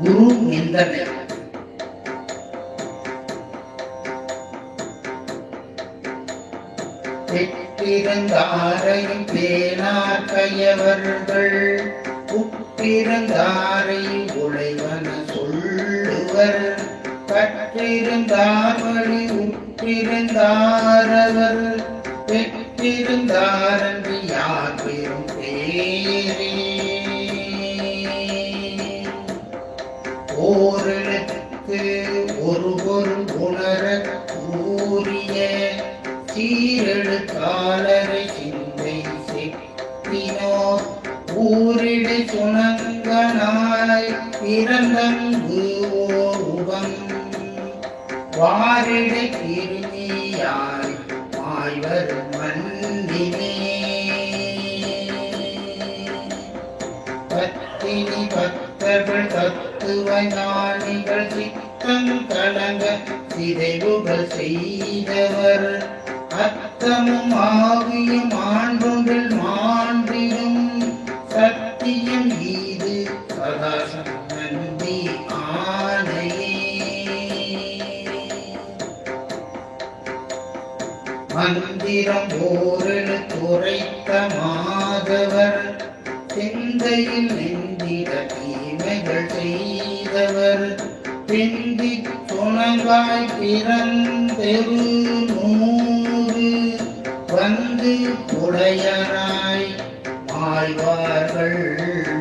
குரு நிந்தனை. பெற்றிருந்தாரையும் பேனார் கையவர்கள் உற்றிருந்தாரை உழைவன சொல்லுவர். கற்றிருந்தார் வழி உற்றிருந்தாரவர் பெற்றிருந்தாரன்று யார் பெரும் பேரே. ஓரெழுத்து ஒரு பொருள் உணர கூறிய சீரெழுத்தாளரை சிந்தை செப்பினோர் ஊரிடை சுணங்கனாய் பிறந்தங்கு ஓர் உகம் வாரிடை கிருமியாய் மாய்வர் மன்னினே. பத்தினி பக்தர்கள் தத்துவ ஞானிகள் சித்தம் கலங்க சிதைவுகள் செய்தவர் அத்தமும் ஆவியும் ஆண்டொன்றில் மாண்டிடும் சத்தியம் ஈது சதாசம் நந்தி ஆணையே. மந்திரம் ஓரெழுத்துரைத்த மாதவர் சிந்தையில் நிந்திட தீமைகள் செய்தவர் பிந்தி துணங்காய் பிறந்தெரு நூறு வந்து புடையராய் மாய்வார்கள்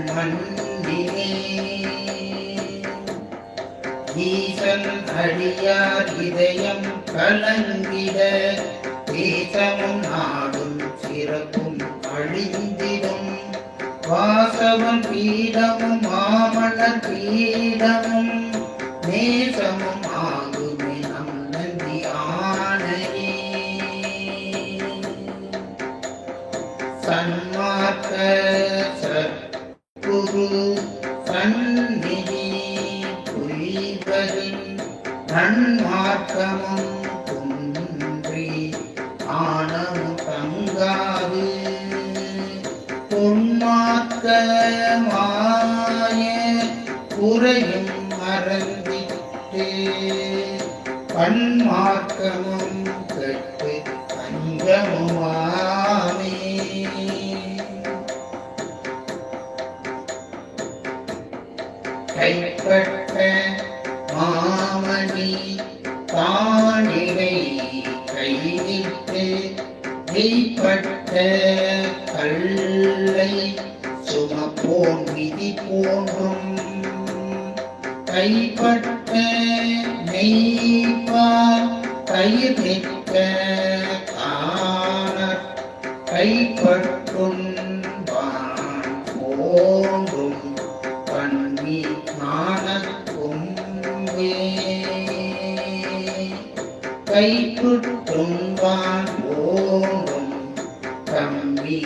மன்னினே. ஈசன் அடியார் இதயம் கலங்கிட தேசமும் நாடும் சிறப்பும் அழிந்திடும். வாசவன் பீடமும் மாமன்னர் பீடமும் நேசமும் ஆகுமே நம் நந்தி ஆணையே. சன்மார்க்க சத்குரு சந்நிதி புரிவரின் நன்மார்க்கமும் குன்றி ஆணமும் தங்காது பொன்மார்க்க மாய குறையும் மறந்திட்டு பன்மார்க்கமும் கெட்டு அங்கமுமாமே. கைப்பட்ட மாமணி தானிலை கைவிட்டு கைப்பட்ட கல்லை சுமப்போன் விதி போன்றும் கைப்பட்ட நெய்பார் கயிர் நிற்க காணற் கைப்பற்றுண்பான் போன்றும் பன்மி நாணக்கும்பே. கைப்பற்றுண்பான் போன்றும் தம்பி